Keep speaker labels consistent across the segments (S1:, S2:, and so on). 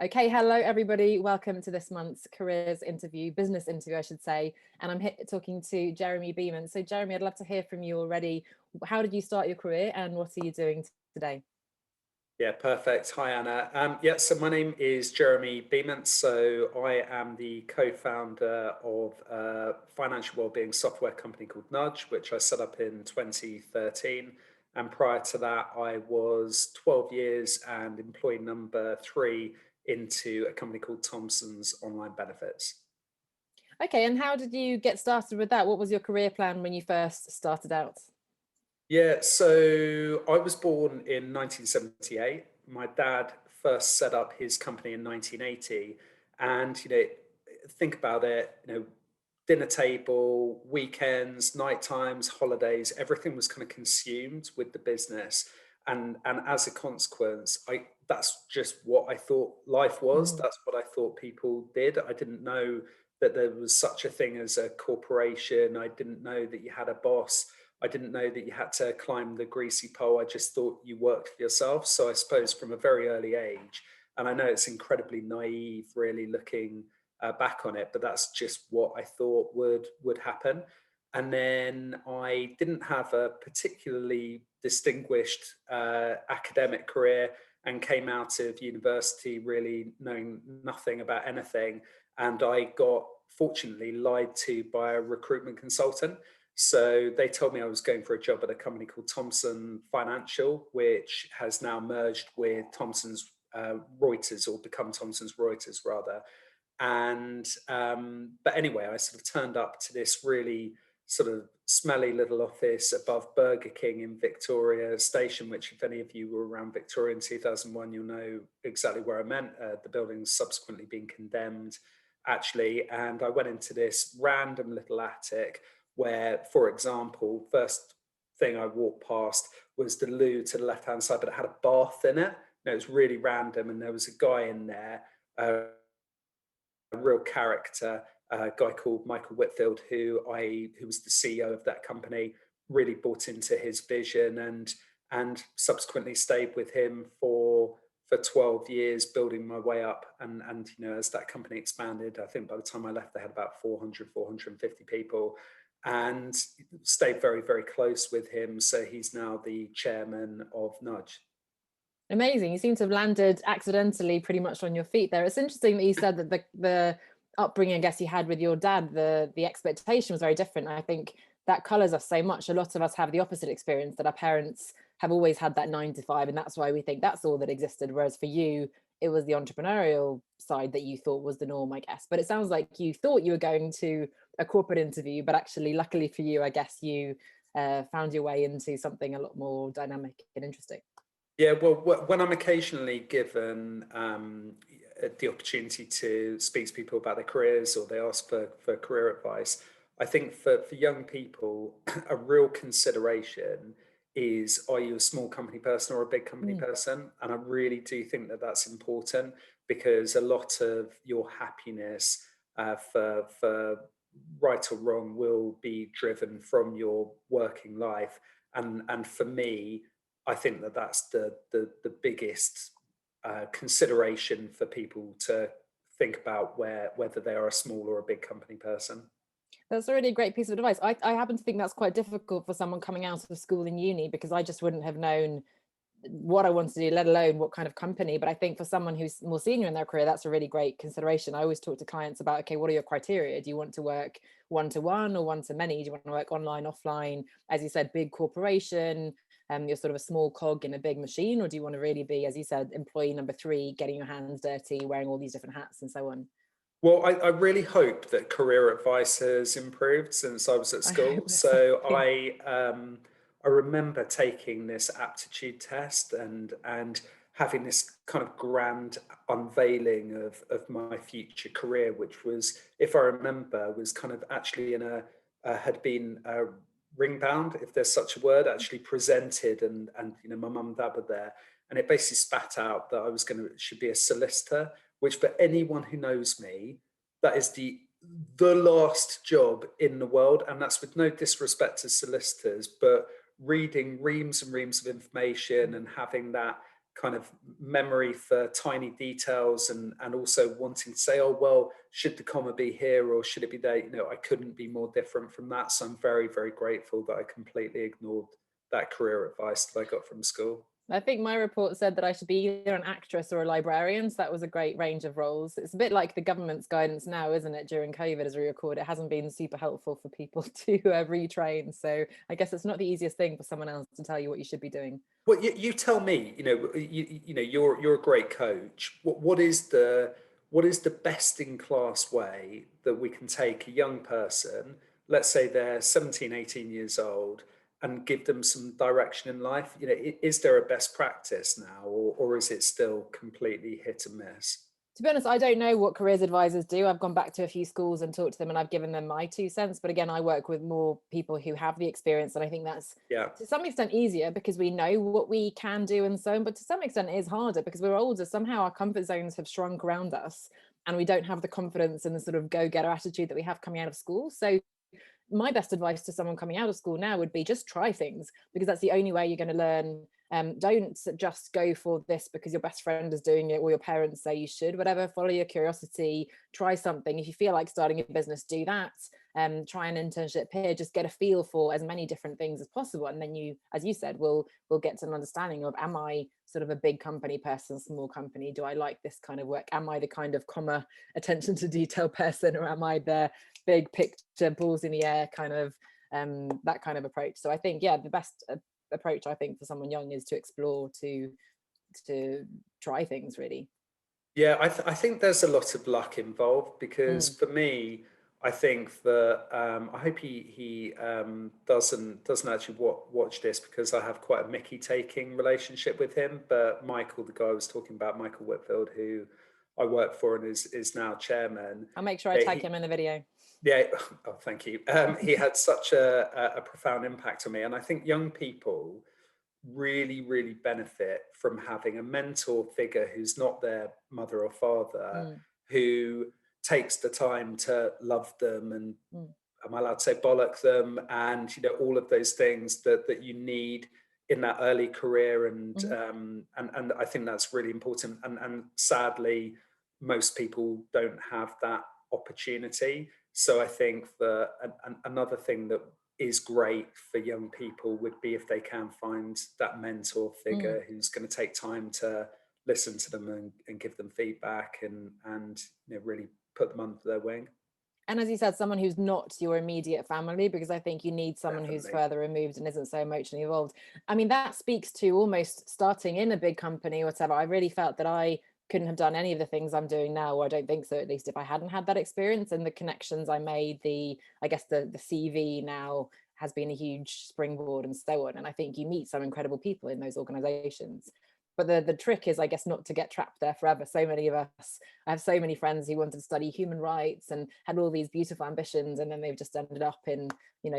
S1: Okay, hello everybody. Welcome to this month's careers interview, business interview, I should say. And I'm here talking to Jeremy Beament. So Jeremy, I'd love to hear from you already. How did you start your career and what are you doing today?
S2: Yeah, perfect. Hi, Anna. So my name is Jeremy Beament. So I am the co-founder of a financial wellbeing software company called Nudge, which I set up in 2013. And prior to that, I was 12 years and employee number 3 into a company called Thompson's Online Benefits.
S1: Okay, and how did you get started with that? What was your career plan when you first started out?
S2: Yeah, so I was born in 1978. My dad first set up his company in 1980. And, think about it, dinner table, weekends, night times, holidays, everything was kind of consumed with the business. And as a consequence, that's just what I thought life was.
S1: Mhm.
S2: That's what I thought people did. I didn't know that there was such a thing as a corporation. I didn't know that you had a boss. I didn't know that you had to climb the greasy pole. I just thought you worked for yourself. So I suppose from a very early age, and I know it's incredibly naive, really looking back on it, but that's just what I thought would happen. And then I didn't have a particularly distinguished academic career and came out of university really knowing nothing about anything. And I got fortunately lied to by a recruitment consultant. So they told me I was going for a job at a company called Thomson Financial, which has now merged with Thomson's Reuters, or become Thomson's Reuters rather. And but anyway, I sort of turned up to this really sort of smelly little office above Burger King in Victoria Station, which if any of you were around Victoria in 2001, you'll know exactly where I meant. The building's subsequently been condemned, actually. And I went into this random little attic where, for example, first thing I walked past was the loo to the left-hand side, but it had a bath in it. And it was really random. And there was a guy in there, a real character, a guy called Michael Whitfield, who was the CEO of that company, really bought into his vision and subsequently stayed with him for 12 years, building my way up. And as that company expanded, I think by the time I left, they had about 450 people, and stayed very, very close with him. So he's now the chairman of Nudge.
S1: Amazing. You seem to have landed accidentally pretty much on your feet there. It's interesting that you said that the upbringing, I guess, you had with your dad, the expectation was very different. I think that colors us so much. A lot of us have the opposite experience, that our parents have always had that 9 to 5, and that's why we think that's all that existed. Whereas for you, it was the entrepreneurial side that you thought was the norm, I guess. But it sounds like you thought you were going to a corporate interview, but actually, luckily for you, I guess you found your way into something a lot more dynamic and interesting.
S2: Yeah, well, when I'm occasionally given the opportunity to speak to people about their careers, or they ask for career advice, I think for young people, a real consideration is, are you a small company person or a big company
S1: Mm.
S2: person? And I really do think that that's important, because a lot of your happiness, for right or wrong, will be driven from your working life. And for me, I think that that's the biggest consideration for people to think about, whether they are a small or a big company person.
S1: That's a really great piece of advice. I happen to think that's quite difficult for someone coming out of school in uni, because I just wouldn't have known what I wanted to do, let alone what kind of company. But I think for someone who's more senior in their career, that's a really great consideration. I always talk to clients about, okay, what are your criteria? Do you want to work one-to-one or one-to-many? Do you want to work online, offline? As you said, big corporation, you're sort of a small cog in a big machine, or do you want to really be, as you said, employee number 3, getting your hands dirty, wearing all these different hats and so on?
S2: Well, I really hope that career advice has improved since I was at
S1: I
S2: school.
S1: hope the
S2: So
S1: same.
S2: I remember taking this aptitude test and having this kind of grand unveiling of my future career, which was, if I remember, was kind of actually in had been ring bound, if there's such a word, actually presented, and my mum and dad were there, and it basically spat out that I was should be a solicitor, which for anyone who knows me, that is the last job in the world. And that's with no disrespect to solicitors, but reading reams and reams of information and having that kind of memory for tiny details, and also wanting to say, oh, well, should the comma be here or should it be there? You know, I couldn't be more different from that. So I'm very, very grateful that I completely ignored that career advice that I got from school.
S1: I think my report said that I should be either an actress or a librarian. So that was a great range of roles. It's a bit like the government's guidance now, isn't it? During COVID, as we record, it hasn't been super helpful for people to retrain. So I guess it's not the easiest thing for someone else to tell you what you should be doing.
S2: Well, you tell me. You know, you're a great coach. What is the best in class way that we can take a young person, let's say they're 17, 18 years old, and give them some direction in life? You know, is there a best practice now, or is it still completely hit and miss?
S1: To be honest, I don't know what careers advisors do. I've gone back to a few schools and talked to them, and I've given them my 2 cents. But again, I work with more people who have the experience. And I think that's
S2: Yeah.
S1: to some extent easier because we know what we can do and so on. But to some extent, it is harder because we're older. Somehow our comfort zones have shrunk around us and we don't have the confidence and the sort of go-getter attitude that we have coming out of school. So my best advice to someone coming out of school now would be just try things, because that's the only way you're going to learn. Don't just go for this because your best friend is doing it or your parents say you should. Whatever, follow your curiosity, try something. If you feel like starting a business, do that. Try an internship here, just get a feel for as many different things as possible, and then you, as you said, will get to an understanding of, am I sort of a big company person, small company? Do I like this kind of work? Am I the kind of attention to detail person, or am I the big picture, balls in the air kind of that kind of approach? So I think, yeah, the best approach, I think, for someone young is to explore, to try things, really.
S2: Yeah, I think there's a lot of luck involved, because
S1: Mm.
S2: for me, I think that I hope he doesn't actually watch this, because I have quite a Mickey taking relationship with him. But Michael, the guy I was talking about, Michael Whitfield, who I work for and is now chairman.
S1: I'll make sure I
S2: Yeah,
S1: tag him in the video.
S2: yeah. Oh, thank you. He had such a profound impact on me, and I think young people really, really benefit from having a mentor figure who's not their mother or father,
S1: Mm.
S2: who takes the time to love them and,
S1: Mm.
S2: am I allowed to say, bollock them, and all of those things that you need in that early career. And
S1: Mhm.
S2: and I think that's really important. And sadly, most people don't have that opportunity. So I think that another thing that is great for young people would be if they can find that mentor
S1: Mm.
S2: figure who's going to take time to listen to them, and give them feedback, and really put them under their wing.
S1: And as you said, someone who's not your immediate family, because I think you need someone who's
S2: Definitely.
S1: further removed and isn't so emotionally involved. I mean, that speaks to almost starting in a big company or whatever. I really felt that I couldn't have done any of the things I'm doing now, or I don't think so, at least, if I hadn't had that experience and the connections I made. I guess the CV now has been a huge springboard and so on. And I think you meet some incredible people in those organizations. But the trick is, I guess, not to get trapped there forever. So many of us, I have so many friends who wanted to study human rights and had all these beautiful ambitions, and then they've just ended up in,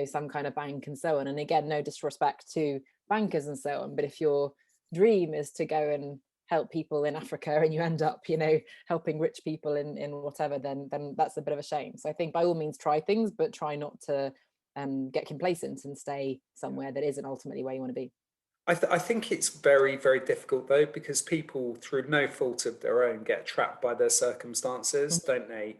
S1: some kind of bank and so on. And again, no disrespect to bankers and so on, but if your dream is to go and help people in Africa and you end up, helping rich people in whatever, then that's a bit of a shame. So I think by all means try things, but try not to get complacent and stay somewhere that isn't ultimately where you want to be.
S2: I think it's very, very difficult, though, because people, through no fault of their own, get trapped by their circumstances,
S1: Mhm.
S2: don't they?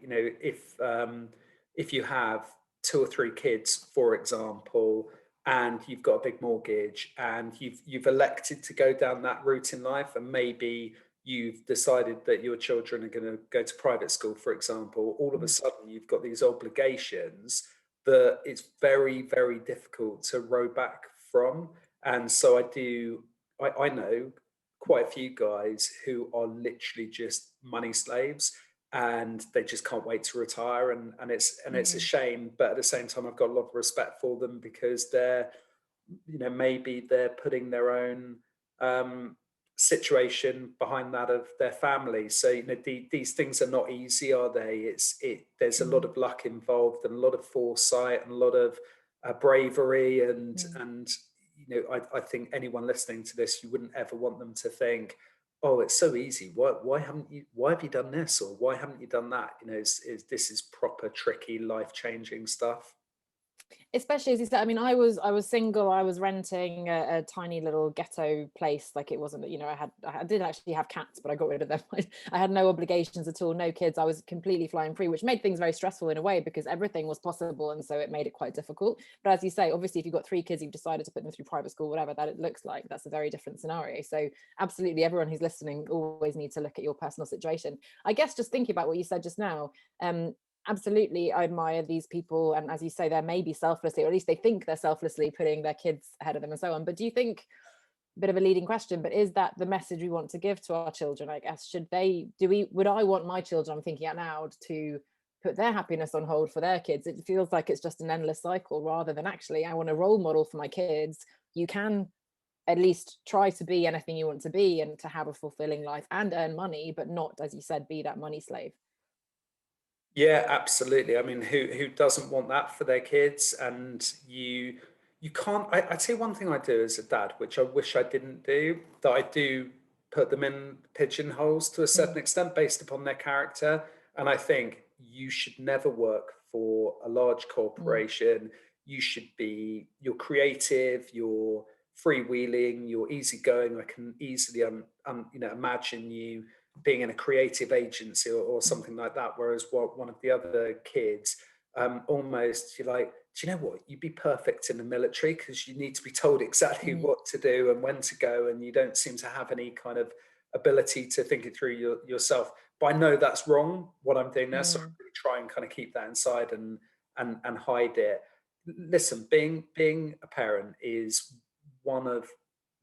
S2: If you have two or three kids, for example, and you've got a big mortgage, and you've elected to go down that route in life, and maybe you've decided that your children are going to go to private school, for example, all of a
S1: Mhm.
S2: sudden you've got these obligations that it's very, very difficult to row back from. And so I know quite a few guys who are literally just money slaves, and they just can't wait to retire. And it's a
S1: Mm.
S2: shame, but at the same time, I've got a lot of respect for them, because they're, maybe they're putting their own um, situation behind that of their family. So these things are not easy, are they? There's a lot
S1: Mm.
S2: of luck involved, and a lot of foresight, and a lot of bravery, and
S1: Mm.
S2: and I think anyone listening to this, you wouldn't ever want them to think, oh, it's so easy. Why have you done this, or why haven't you done that? This is proper tricky, life changing stuff.
S1: Especially as you said, I mean, I was single. I was renting a tiny little ghetto place. Like, it wasn't, I did actually have cats, but I got rid of them. I had no obligations at all, no kids. I was completely flying free, which made things very stressful in a way, because everything was possible, and so it made it quite difficult. But as you say, obviously, if you've got 3 kids, you've decided to put them through private school, whatever that it looks like, that's a very different scenario. So absolutely, everyone who's listening always needs to look at your personal situation. I guess just thinking about what you said just now, absolutely, I admire these people, and as you say, they're maybe selflessly, or at least they think they're selflessly putting their kids ahead of them and so on. But do you think, a bit of a leading question, but is that the message we want to give to our children? I guess, would I want my children, I'm thinking out now, to put their happiness on hold for their kids? It feels like it's just an endless cycle, rather than actually, I want a role model for my kids. You can at least try to be anything you want to be, and to have a fulfilling life and earn money, but not, as you said, be that money slave.
S2: Yeah, absolutely. I mean, who doesn't want that for their kids? And you can't. I'd say one thing I do as a dad, which I wish I didn't do, that I do put them in pigeonholes to a certain
S1: Mm,
S2: extent based upon their character. And I think you should never work for a large
S1: mm,
S2: corporation. You're creative, you're freewheeling, you're easygoing. I can easily imagine you being in a creative agency or
S1: mm,
S2: something like that. Whereas one of the other kids, almost, you're like, do you know what? You'd be perfect in the military, because you need to be told exactly
S1: mm,
S2: what to do and when to go, and you don't seem to have any kind of ability to think it through yourself. But I know that's wrong, what I'm doing there, so I
S1: mm,
S2: really try and kind of keep that inside and hide it. Listen, being a parent is one of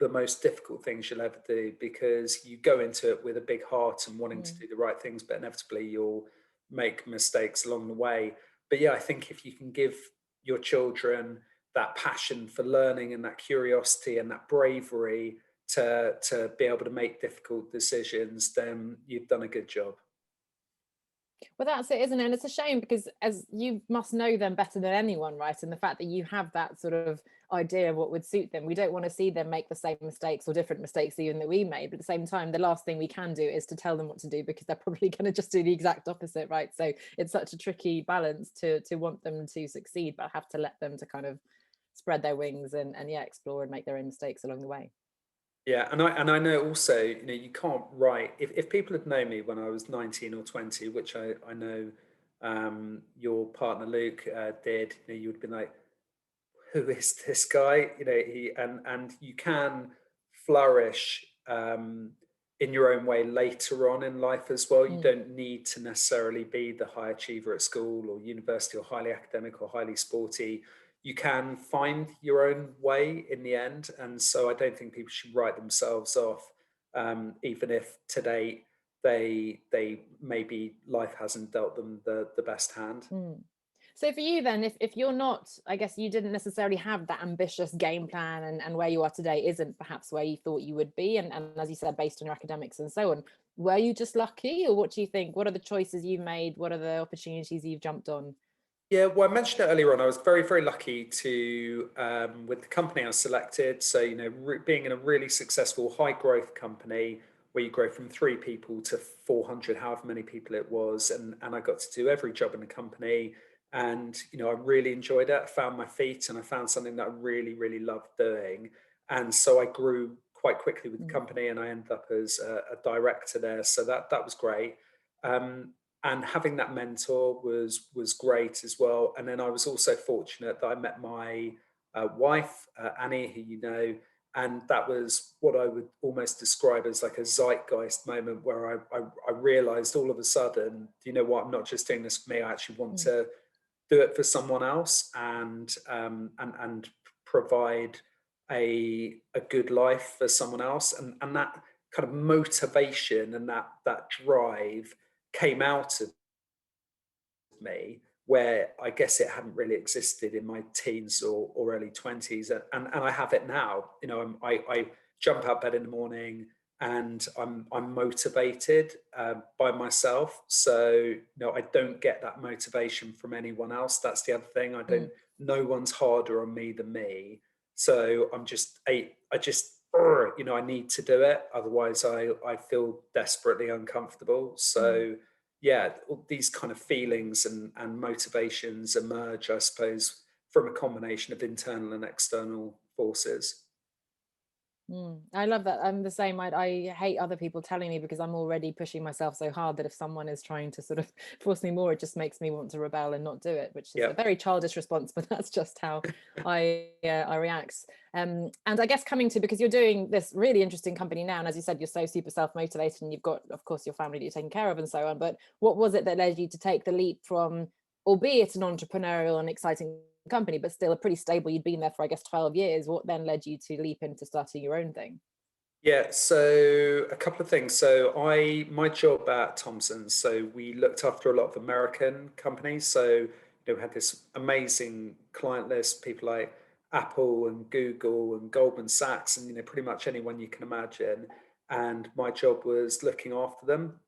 S2: the most difficult things you'll ever do, because you go into it with a big heart and wanting to
S1: mm.
S2: do the right things, but inevitably you'll make mistakes along the way. But yeah, I think if you can give your children that passion for learning and that curiosity and that bravery to be able to make difficult decisions, then you've done a good job.
S1: Well, that's it, isn't it? And it's a shame, because as you must know them better than anyone, right? And the fact that you have that sort of idea of what would suit them, we don't want to see them make the same mistakes, or different mistakes even that we made. But at the same time, the last thing we can do is to tell them what to do, because they're probably going to just do the exact opposite, right? So it's such a tricky balance to want them to succeed, but have to let them to kind of spread their wings, and yeah, explore and make their own mistakes along the way.
S2: Yeah, and I know also, you can't write, if people had known me when I was 19 or 20, which I know your partner Luke did, you would have been like, who is this guy? And you can flourish in your own way later on in life as well. You
S1: Mm.
S2: don't need to necessarily be the high achiever at school or university, or highly academic or highly sporty. You can find your own way in the end. And so I don't think people should write themselves off, even if today they maybe life hasn't dealt them the best hand.
S1: Mm. So for you then, if you're not, I guess you didn't necessarily have that ambitious game plan, and where you are today isn't perhaps where you thought you would be, and as you said, based on your academics and so on, were you just lucky, or what do you think? What are the choices you've made? What are the opportunities you've jumped on?
S2: Yeah, well, I mentioned it earlier on. I was very, very lucky to, with the company I was selected. So, being in a really successful, high growth company where you grow from 3 people to 400, however many people it was, and I got to do every job in the company, and I really enjoyed it. I found my feet, and I found something that I really, really loved doing, and so I grew quite quickly with the
S1: Mm,
S2: company, and I ended up as a director there. So that was great. Um, and having that mentor was great as well. And then I was also fortunate that I met my wife, Annie, who and that was what I would almost describe as like a zeitgeist moment, where I realized all of a sudden, you know what, I'm not just doing this for me. I actually want
S1: mm,
S2: to do it for someone else, and provide a good life for someone else, and that kind of motivation and that drive came out of me, where I guess it hadn't really existed in my teens or early 20s, and I have it now. I jump out of bed in the morning, and I'm motivated by myself. So I don't get that motivation from anyone else. That's the other thing. I don't.
S1: mm,
S2: No one's harder on me than me. So I just I need to do it. Otherwise, I feel desperately uncomfortable.
S1: mm.
S2: So yeah, all these kind of feelings and motivations emerge, I suppose, from a combination of internal and external forces.
S1: I love that. I'm the same. I hate other people telling me, because I'm already pushing myself so hard that if someone is trying to sort of force me more, it just makes me want to rebel and not do it, which is a
S2: Yeah.
S1: very childish response, but that's just how I react. And I guess coming to, because you're doing this really interesting company now, and as you said, you're so super self-motivated, and you've got, of course, your family that you're taking care of and so on. But what was it that led you to take the leap from, albeit an entrepreneurial and exciting company, but still a pretty stable, you'd been there for, I guess, 12 years. What then led you to leap into starting your own thing?
S2: Yeah, so a couple of things. So my job at Thomson's, so we looked after a lot of American companies. So, we had this amazing client list, people like Apple and Google and Goldman Sachs, and pretty much anyone you can imagine. And my job was looking after them,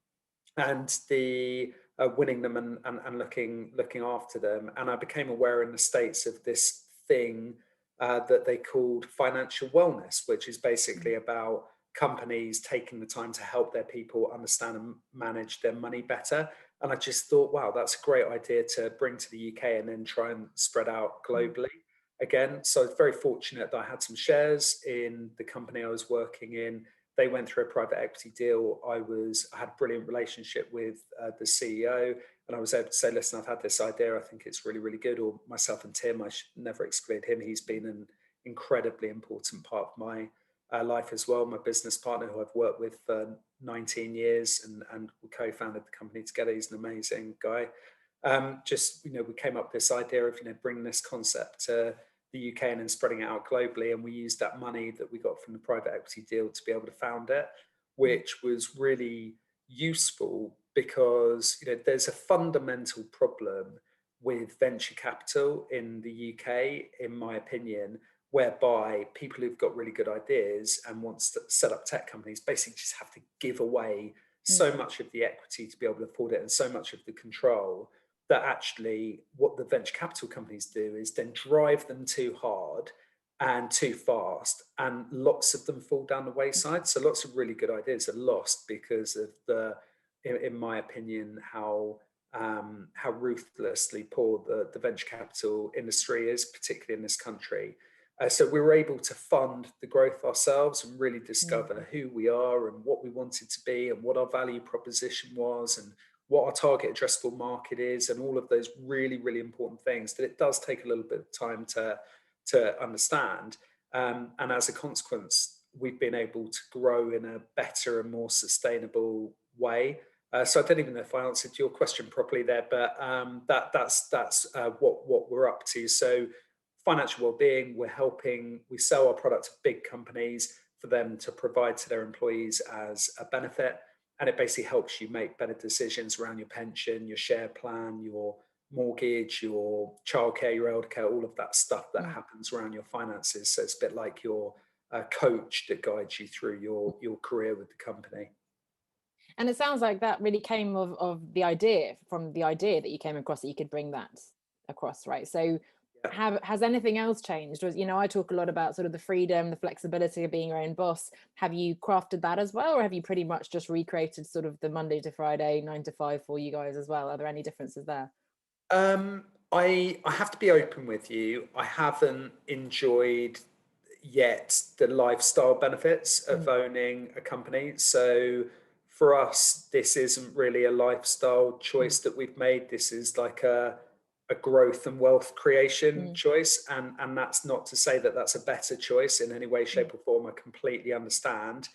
S2: and the winning them, and looking after them. And I became aware in the States of this thing that they called financial wellness, which is basically about companies taking the time to help their people understand and manage their money better. And I just thought, wow, that's a great idea to bring to the UK and then try and spread out globally again. So I was very fortunate that I had some shares in the company I was working in. They went through a private equity deal. I had a brilliant relationship with the CEO, and I was able to say, listen, I've had this idea. I think it's really, really good. Or myself and Tim, I should never exclude him. He's been an incredibly important part of my life as well. My business partner, who I've worked with for 19 years, and we co-founded the company together. He's an amazing guy. We came up with this idea of, bringing this concept to the UK and then spreading it out globally. And we used that money that we got from the private equity deal to be able to found it, which was really useful because, there's a fundamental problem with venture capital in the UK, in my opinion, whereby people who've got really good ideas and want to set up tech companies basically just have to give away so much of the equity to be able to afford it, and so much of the control, that actually what the venture capital companies do is then drive them too hard and too fast, and lots of them fall down the wayside. So lots of really good ideas are lost because of in my opinion, how ruthlessly poor the venture capital industry is, particularly in this country. So we were able to fund the growth ourselves and really discover who we are and what we wanted to be and what our value proposition was and what our target addressable market is, and all of those really, really important things that it does take a little bit of time to understand. And as a consequence, we've been able to grow in a better and more sustainable way. So I don't even know if I answered your question properly there, but that's what we're up to. So financial well-being, we sell our product to big companies for them to provide to their employees as a benefit. And it basically helps you make better decisions around your pension, your share plan, your mortgage, your childcare, your elder care, all of that stuff that happens around your finances. So it's a bit like your coach that guides you through your career with the company.
S1: And it sounds like that really came of the idea, from the idea that you came across, that you could bring that across, right? So has anything else changed? Or, I talk a lot about sort of the freedom, the flexibility of being your own boss. Have you crafted that as well? Or have you pretty much just recreated sort of the Monday to Friday, 9 to 5 for you guys as well? Are there any differences there?
S2: I have to be open with you. I haven't enjoyed yet the lifestyle benefits of owning a company. So for us, this isn't really a lifestyle choice that we've made. This is like a growth and wealth creation choice. And that's not to say that that's a better choice in any way, shape, or form. I completely understand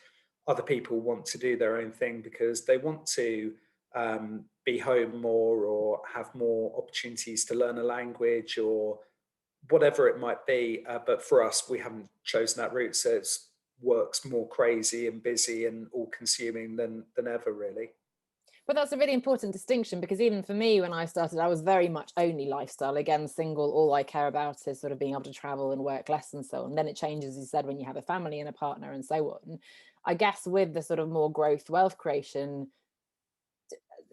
S2: other people want to do their own thing because they want to be home more, or have more opportunities to learn a language, or whatever it might be. But for us, we haven't chosen that route. So it works more crazy and busy and all consuming than ever, really.
S1: But that's a really important distinction, because even for me, when I started, I was very much only lifestyle. Again, single, all I care about is sort of being able to travel and work less and so on. Then it changes, as you said, when you have a family and a partner and so on. I guess with the sort of more growth, wealth creation,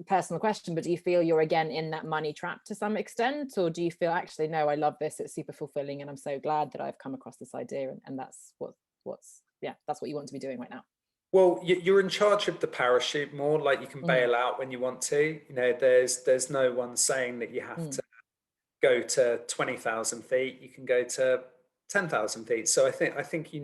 S1: personal question, but do you feel you're again in that money trap to some extent? Or do you feel, actually, no, I love this, it's super fulfilling, and I'm so glad that I've come across this idea, and that's that's what you want to be doing right now?
S2: Well, you're in charge of the parachute more. Like, you can bail out when you want to. There's no one saying that you have to go to 20,000 feet, you can go to 10,000 feet. So I think you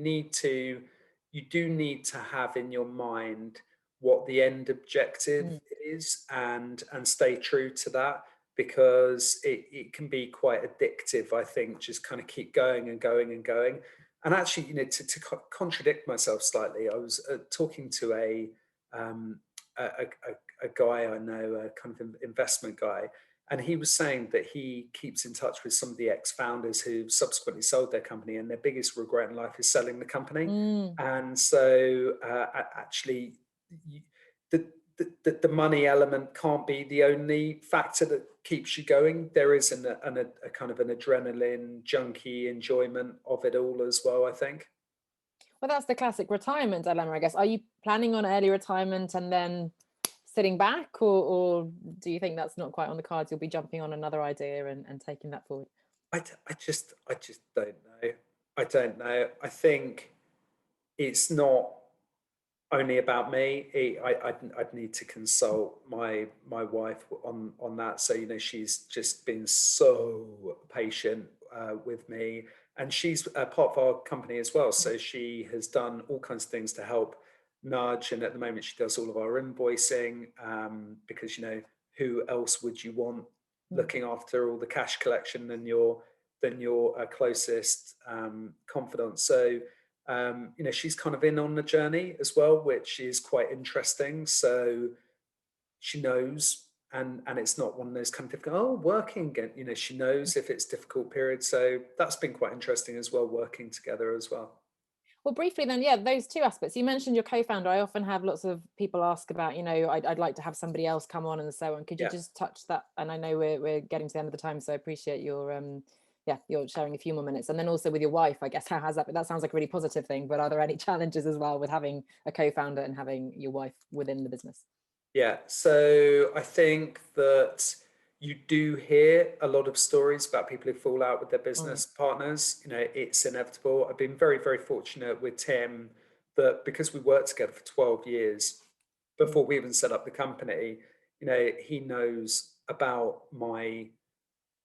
S2: do need to have in your mind what the end objective
S1: Mm.
S2: is, and stay true to that, because it can be quite addictive, I think, just kind of keep going and going and going. And actually, contradict myself slightly, I was talking to um, a guy I know, a kind of investment guy, and he was saying that he keeps in touch with some of the ex-founders who subsequently sold their company, and their biggest regret in life is selling the company.
S1: Mm.
S2: And so, actually, you, the money element can't be the only factor that keeps you going. There is a kind of an adrenaline junkie enjoyment of it all as well, I think.
S1: Well, that's the classic retirement dilemma, I guess. Are you planning on early retirement and then sitting back, or do you think that's not quite on the cards? You'll be jumping on another idea and taking that forward.
S2: I just don't know. I don't know. I think it's not only about me. I'd need to consult my wife on that. So she's just been so patient with me, and she's a part of our company as well. So she has done all kinds of things to help nudge, and at the moment she does all of our invoicing, because who else would you want
S1: Mm.
S2: looking after all the cash collection than your closest confidant. So she's kind of in on the journey as well, which is quite interesting. So she knows, and it's not one of those kind of difficult, oh, working again. She knows if it's difficult period. So that's been quite interesting as well, working together as well.
S1: Well, briefly then, yeah, those two aspects. You mentioned your co-founder. I often have lots of people ask about, I'd like to have somebody else come on and so on. Could you
S2: Yeah.
S1: just touch that? And I know we're getting to the end of the time, so I appreciate your yeah, you're sharing a few more minutes. And then also with your wife, I guess, how has that? That sounds like a really positive thing, but are there any challenges as well with having a co-founder and having your wife within the business?
S2: Yeah, so I think that you do hear a lot of stories about people who fall out with their
S1: Mm.
S2: business partners. It's inevitable. I've been very, very fortunate with Tim that because we worked together for 12 years
S1: Mm.
S2: before we even set up the company, he knows about my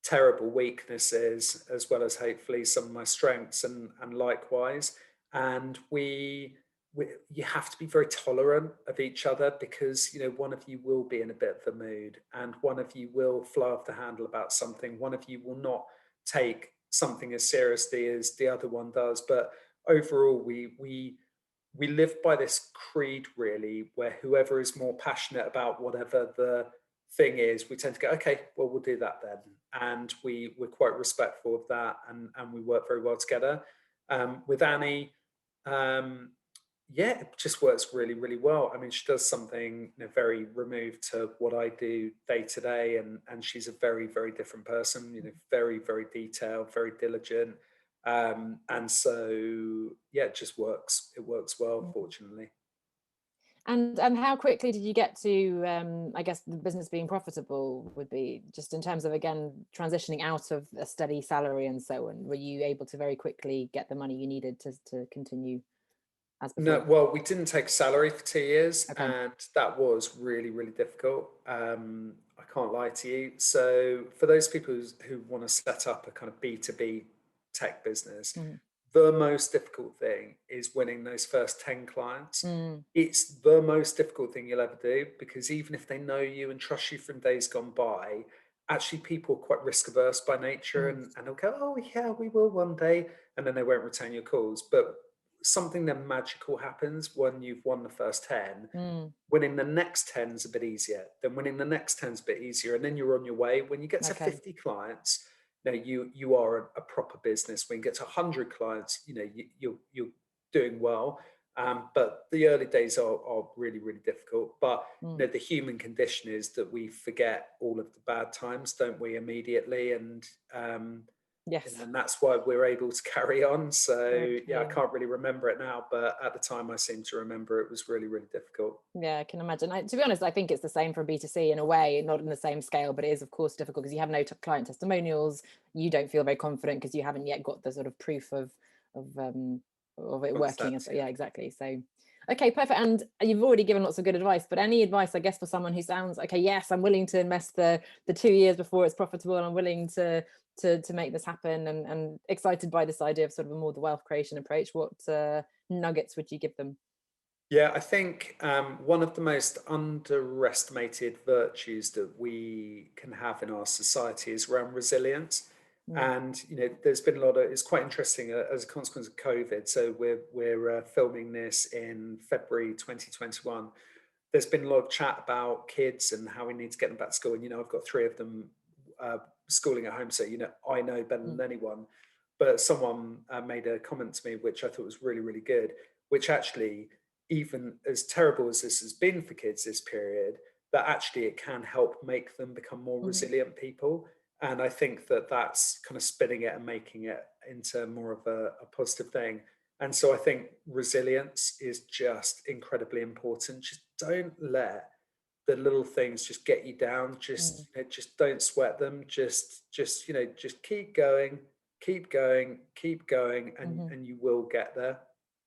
S2: terrible weaknesses as well as hopefully some of my strengths, and likewise. And we you have to be very tolerant of each other, because one of you will be in a bit of a mood, and one of you will fly off the handle about something, one of you will not take something as seriously as the other one does. But overall, we live by this creed, really, where whoever is more passionate about whatever the thing is, we tend to go, okay, well, we'll do that then. And we're quite respectful of that, and we work very well together. With Annie, um, yeah, it just works really, really well. I mean, she does something very removed to what I do day to day, and she's a very, very different person. Very, very detailed, very diligent, and so yeah, it just works. It works well,
S1: Mm.
S2: fortunately.
S1: And how quickly did you get to, I guess, the business being profitable would be just in terms of, again, transitioning out of a steady salary and so on. Were you able to very quickly get the money you needed to continue as
S2: No,
S1: before?
S2: well, we didn't take salary for 2 years,
S1: Okay.
S2: and that was really, really difficult. I can't lie to you. So, for those people who want to set up a kind of B2B tech business,
S1: Mm.
S2: the most difficult thing is winning those first 10 clients.
S1: Mm.
S2: It's the most difficult thing you'll ever do, because even if they know you and trust you from days gone by, actually people are quite risk averse by nature,
S1: Mm.
S2: and they'll go, oh, yeah, we will one day. And then they won't return your calls. But something then magical happens when you've won the first 10.
S1: Mm.
S2: Winning the next 10 is a bit easier, then winning the next 10 is a bit easier, and then you're on your way. When you get to
S1: Okay.
S2: 50 clients, you are a proper business. When you get to 100 clients, you're doing well. But the early days are really, really difficult. But
S1: Mm.
S2: the human condition is that we forget all of the bad times, don't we, immediately?
S1: Yes.
S2: And that's why we're able to carry on. So yeah, I
S1: Okay.
S2: can't really remember it now, but at the time I seem to remember it was really, really difficult.
S1: Yeah, I can imagine. To be honest, I think it's the same for B2C in a way, not in the same scale, but it is, of course, difficult because you have no client testimonials. You don't feel very confident because you haven't yet got the sort of proof of of it working.
S2: Concept,
S1: And so,
S2: yeah.
S1: yeah, exactly. So, Okay, perfect. And you've already given lots of good advice, but any advice, I guess, for someone who sounds, okay, yes, I'm willing to invest the 2 years before it's profitable, and I'm willing to make this happen, and excited by this idea of sort of a more the wealth creation approach. What nuggets would you give them?
S2: Yeah, I think one of the most underestimated virtues that we can have in our society is around resilience.
S1: Mm,
S2: And there's been a lot of. It's quite interesting as a consequence of COVID. So we're filming this in February 2021. There's been a lot of chat about kids and how we need to get them back to school. And I've got three of them uh, schooling at home, so I know better
S1: mm,
S2: than anyone. But someone made a comment to me which I thought was really, really good, which actually, even as terrible as this has been for kids this period, that actually it can help make them become more
S1: mhm,
S2: resilient people. And I think that that's kind of spinning it and making it into more of a positive thing. And so I think resilience is just incredibly important. Just don't let the little things just get you down.
S1: mm,
S2: Just don't sweat them. Just keep going, keep going, keep going,
S1: mhm.
S2: and you will get there.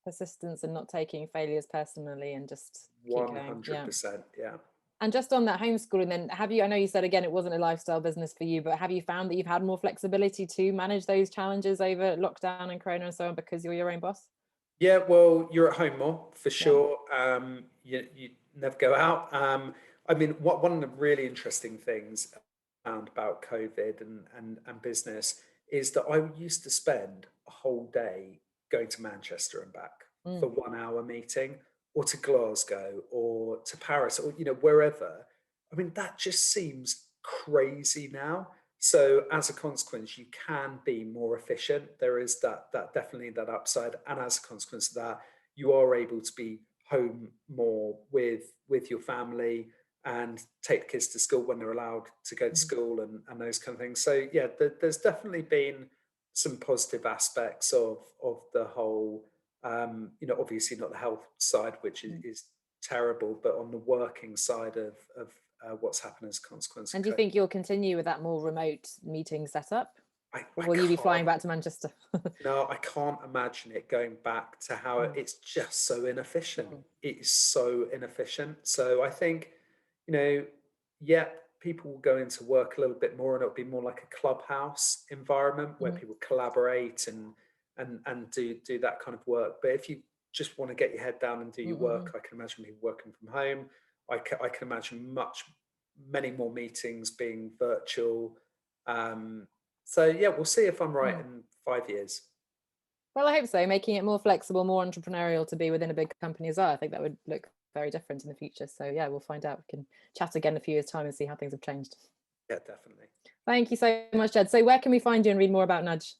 S1: Persistence and not taking failures personally, and just keep going. Yeah.
S2: 100%. Yeah.
S1: And just on that homeschooling, then have you, I know you said again it wasn't a lifestyle business for you, but have you found that you've had more flexibility to manage those challenges over lockdown and Corona and so on because you're your own boss?
S2: Yeah, well, you're at home more for
S1: Yeah.
S2: sure. You never go out. I mean, one of the really interesting things I found about COVID and business is that I used to spend a whole day going to Manchester and back for
S1: Mm,
S2: 1 hour meeting, or to Glasgow, or to Paris, or wherever. I mean, that just seems crazy now. So as a consequence, you can be more efficient. There is that definitely that upside, and as a consequence of that, you are able to be home more with your family and take the kids to school when they're allowed to go to
S1: mhm,
S2: school, and those kind of things. So yeah, there's definitely been some positive aspects of the whole. Obviously not the health side, which is,
S1: mm.
S2: is terrible, but on the working side of what's happened as a consequence of
S1: And do you
S2: COVID.
S1: think you'll continue with that more remote meeting setup? Or
S2: I
S1: will you be flying
S2: can't.
S1: back to Manchester?
S2: No, I can't imagine it going back to how
S1: Mm,
S2: it's just so inefficient.
S1: mm,
S2: It is so inefficient. So I think, you know, yeah, people will go into work a little bit more, and it'll be more like a clubhouse environment where
S1: mhm,
S2: people collaborate and do that kind of work. But if you just want to get your head down and do
S1: mm,
S2: your
S1: mhm.
S2: work, I can imagine people working from home. I can imagine many more meetings being virtual. Um, so yeah, we'll see if I'm right
S1: Mm.
S2: in 5 years.
S1: Well, I hope so. Making it more flexible, more entrepreneurial to be within a big company as well. I think that would look very different in the future. So yeah, we'll find out. We can chat again in a few years' time and see how things have changed.
S2: Yeah, definitely.
S1: Thank you so much, Jed. So where can we find you and read more about Nudge?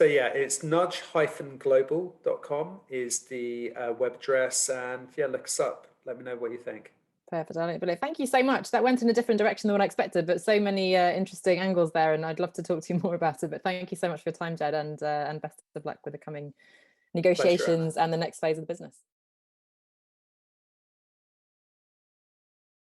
S2: So yeah, it's nudge-global.com is the web address, and yeah, look us up. Let me know what you think.
S1: Perfect. I don't believe. Thank you so much. That went in a different direction than what I expected, but so many interesting angles there, and I'd love to talk to you more about it. But thank you so much for your time, Jed, and best of luck with the coming
S2: Pleasure, Anna.
S1: negotiations and the next phase of the business.